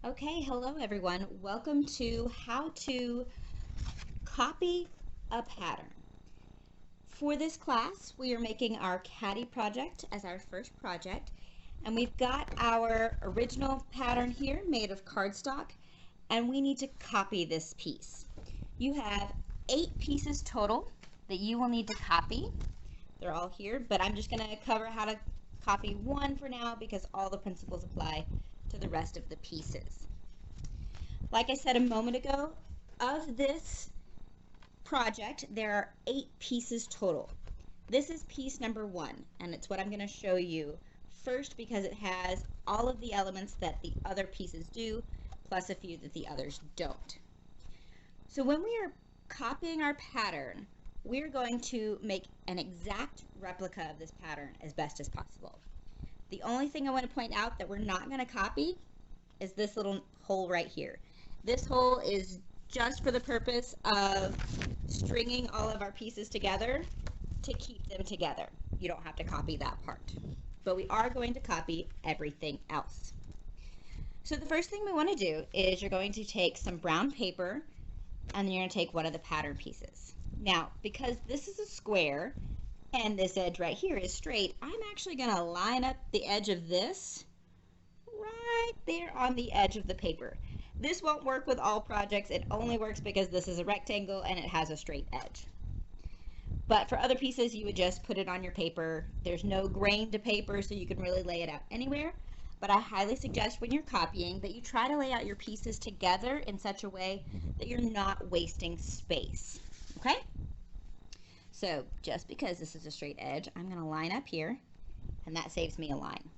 Okay, hello everyone. Welcome to how to copy a pattern. For this class, we are making our Caddy project as our first project, and we've got our original pattern here made of cardstock, and we need to copy this piece. You have 8 pieces total that you will need to copy. They're all here, but I'm just going to cover how to copy one for now because all the principles apply to the rest of the pieces. Like I said a moment ago, of this project, there are 8 pieces total. This is piece number 1, and it's what I'm going to show you first because it has all of the elements that the other pieces do, plus a few that the others don't. So when we are copying our pattern, we're going to make an exact replica of this pattern as best as possible. The only thing I want to point out that we're not going to copy is this little hole right here. This hole is just for the purpose of stringing all of our pieces together to keep them together. You don't have to copy that part, but we are going to copy everything else. So the first thing we want to do is you're going to take some brown paper and then you're going to take one of the pattern pieces. Now, because this is a square and this edge right here is straight, I'm actually going to line up the edge of this right there on the edge of the paper. This won't work with all projects. It only works because this is a rectangle and it has a straight edge. But for other pieces, you would just put it on your paper. There's no grain to paper, so you can really lay it out anywhere. But I highly suggest when you're copying that you try to lay out your pieces together in such a way that you're not wasting space. Okay? So just because this is a straight edge, I'm going to line up here, and that saves me a line.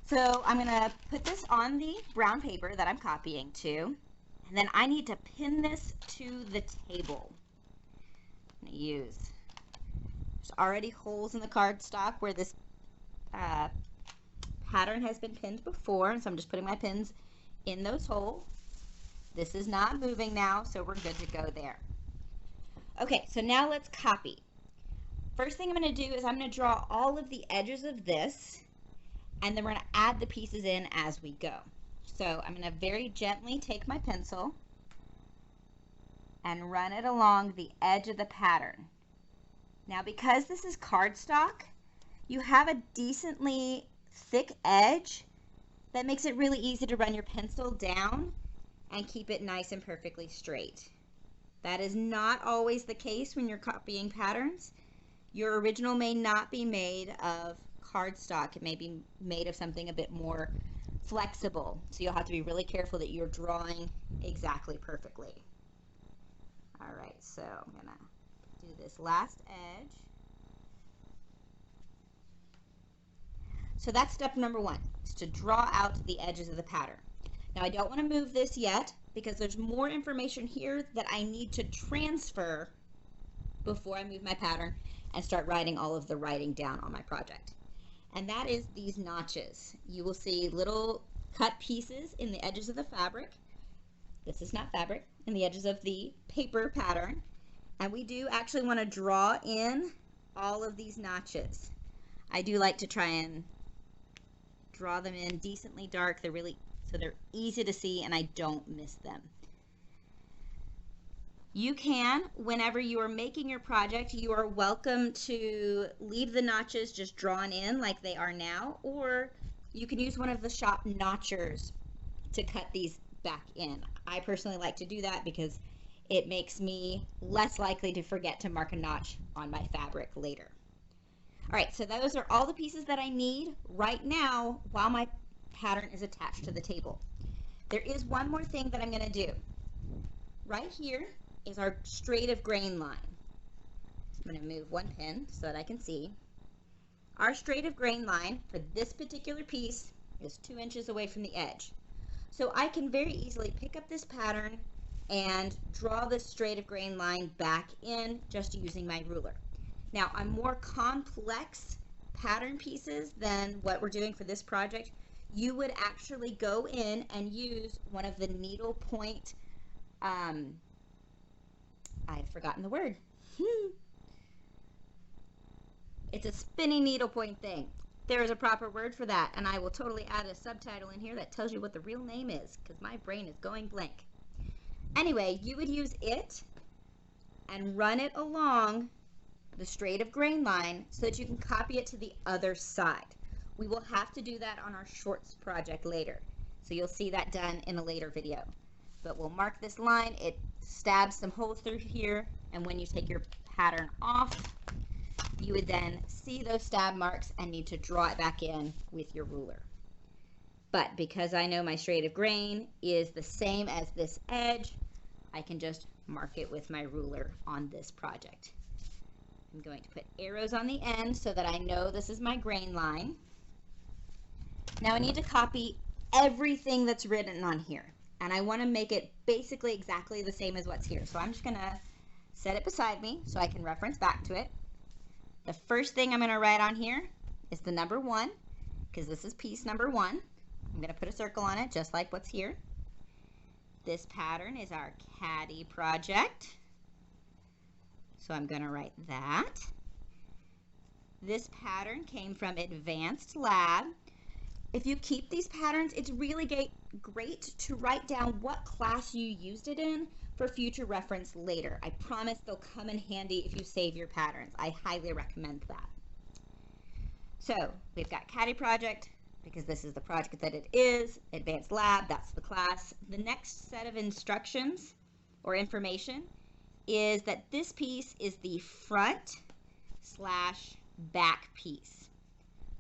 So I'm going to put this on the brown paper that I'm copying to, and then I need to pin this to the table. I'm going to use, there's already holes in the cardstock where this pattern has been pinned before, so I'm just putting my pins in those holes. This is not moving now, so we're good to go there. Okay, so now let's copy. First thing I'm going to do is I'm going to draw all of the edges of this, and then we're going to add the pieces in as we go. So I'm going to very gently take my pencil and run it along the edge of the pattern. Now because this is cardstock, you have a decently thick edge that makes it really easy to run your pencil down and keep it nice and perfectly straight. That is not always the case when you're copying patterns. Your original may not be made of cardstock. It may be made of something a bit more flexible. So you'll have to be really careful that you're drawing exactly perfectly. All right, so I'm gonna do this last edge. So that's step number 1, is to draw out the edges of the pattern. Now I don't want to move this yet because there's more information here that I need to transfer before I move my pattern and start writing all of the writing down on my project. And that is these notches. You will see little cut pieces in the edges of the fabric. This is not fabric, in the edges of the paper pattern. And we do actually want to draw in all of these notches. I do like to try and draw them in decently dark. So they're easy to see and I don't miss them. You can, whenever you are making your project, you are welcome to leave the notches just drawn in like they are now, or you can use one of the shop notchers to cut these back in. I personally like to do that because it makes me less likely to forget to mark a notch on my fabric later. All right, so those are all the pieces that I need right now while my pattern is attached to the table. There is one more thing that I'm going to do. Right here is our straight of grain line. I'm going to move one pin so that I can see. Our straight of grain line for this particular piece is 2 inches away from the edge. So I can very easily pick up this pattern and draw this straight of grain line back in just using my ruler. Now on more complex pattern pieces than what we're doing for this project, you would actually go in and use one of the needle point, I've forgotten the word. It's a spinning needlepoint thing. There is a proper word for that, and I will totally add a subtitle in here that tells you what the real name is, because my brain is going blank. Anyway, you would use it and run it along the straight of grain line so that you can copy it to the other side. We will have to do that on our shorts project later, so you'll see that done in a later video. But we'll mark this line, it stabs some holes through here, and when you take your pattern off, you would then see those stab marks and need to draw it back in with your ruler. But because I know my straight of grain is the same as this edge, I can just mark it with my ruler on this project. I'm going to put arrows on the end so that I know this is my grain line. Now I need to copy everything that's written on here, and I want to make it basically exactly the same as what's here. So I'm just going to set it beside me so I can reference back to it. The first thing I'm going to write on here is the number 1, because this is piece number 1. I'm going to put a circle on it just like what's here. This pattern is our Caddy Project, so I'm going to write that. This pattern came from Advanced Lab. If you keep these patterns, it's really great to write down what class you used it in for future reference later. I promise they'll come in handy if you save your patterns. I highly recommend that. So we've got Caddy Project, because this is the project that it is. Advanced Lab, that's the class. The next set of instructions or information is that this piece is the front / back piece.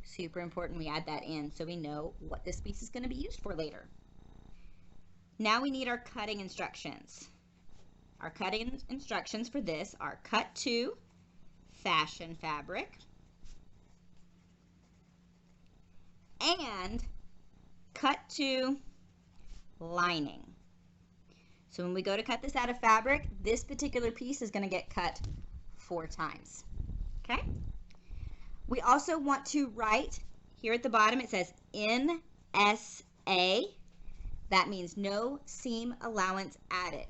Super important we add that in so we know what this piece is going to be used for later. Now we need our cutting instructions. Our cutting instructions for this are cut to fashion fabric and cut to lining. So when we go to cut this out of fabric, this particular piece is going to get cut 4 times. Okay? We also want to write here at the bottom, it says NSA. That means no seam allowance added.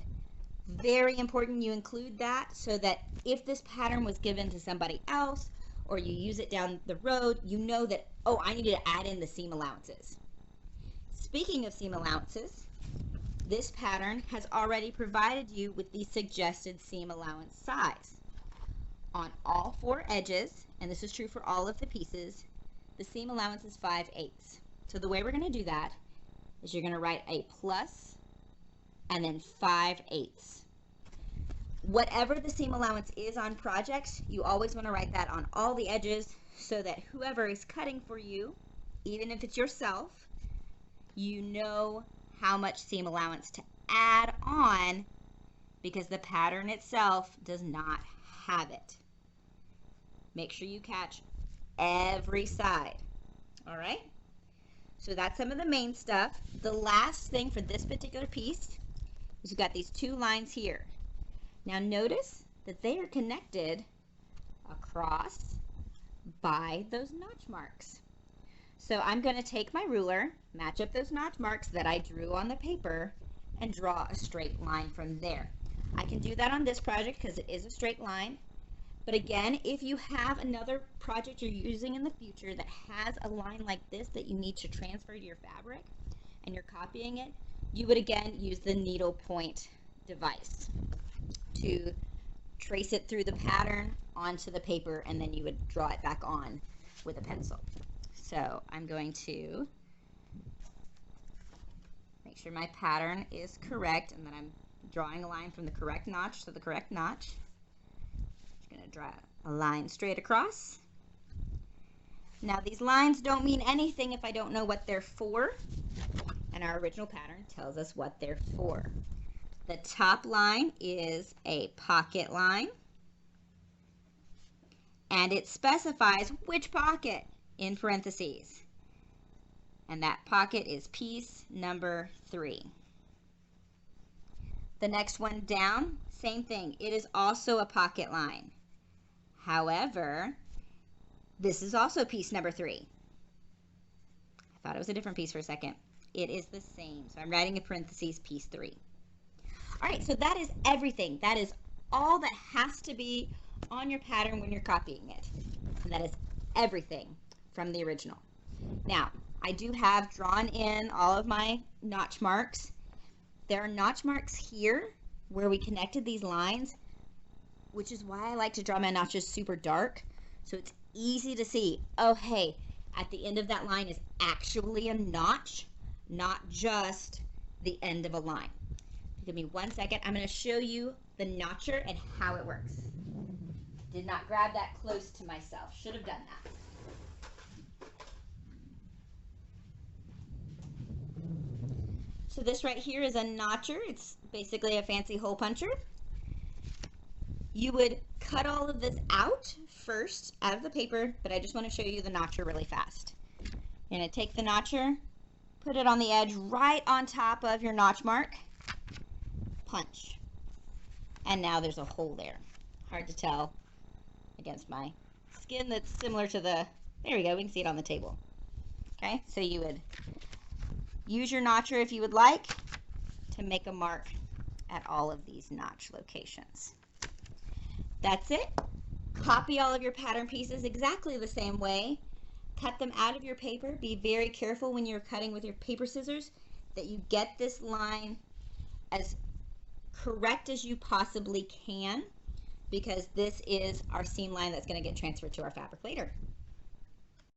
Very important you include that so that if this pattern was given to somebody else or you use it down the road, you know that, oh, I need to add in the seam allowances. Speaking of seam allowances, this pattern has already provided you with the suggested seam allowance size. On all 4 edges, and this is true for all of the pieces, the seam allowance is 5/8. So the way we're going to do that is you're going to write a plus and then 5/8. Whatever the seam allowance is on projects, you always want to write that on all the edges so that whoever is cutting for you, even if it's yourself, you know how much seam allowance to add on because the pattern itself does not have it. Make sure you catch every side. All right? So that's some of the main stuff. The last thing for this particular piece is we've got these 2 lines here. Now notice that they are connected across by those notch marks. So I'm going to take my ruler, match up those notch marks that I drew on the paper, and draw a straight line from there. I can do that on this project because it is a straight line. But again, if you have another project you're using in the future that has a line like this that you need to transfer to your fabric and you're copying it, you would again use the needle point device to trace it through the pattern onto the paper, and then you would draw it back on with a pencil. So I'm going to make sure my pattern is correct and that I'm drawing a line from the correct notch to the correct notch. I'm going to draw a line straight across. Now these lines don't mean anything if I don't know what they're for, and our original pattern tells us what they're for. The top line is a pocket line, and it specifies which pocket in parentheses, and that pocket is piece number 3. The next one down, same thing. It is also a pocket line. However, this is also piece number 3. I thought it was a different piece for a second. It is the same. So I'm writing in parentheses piece 3. All right, so that is everything. That is all that has to be on your pattern when you're copying it. And that is everything from the original. Now, I do have drawn in all of my notch marks. There are notch marks here where we connected these lines, which is why I like to draw my notches super dark, so it's easy to see, oh hey, at the end of that line is actually a notch, not just the end of a line. Give me 1 second. I'm going to show you the notcher and how it works. Did not grab that close to myself. Should have done that. So this right here is a notcher. It's basically a fancy hole puncher. You would cut all of this out first out of the paper, but I just want to show you the notcher really fast. You're going to take the notcher, put it on the edge right on top of your notch mark, punch. And now there's a hole there. Hard to tell against my skin that's similar to the, there we go, we can see it on the table. Okay, so you would use your notcher if you would like to make a mark at all of these notch locations. That's it. Copy all of your pattern pieces exactly the same way. Cut them out of your paper. Be very careful when you're cutting with your paper scissors that you get this line as correct as you possibly can, because this is our seam line that's going to get transferred to our fabric later.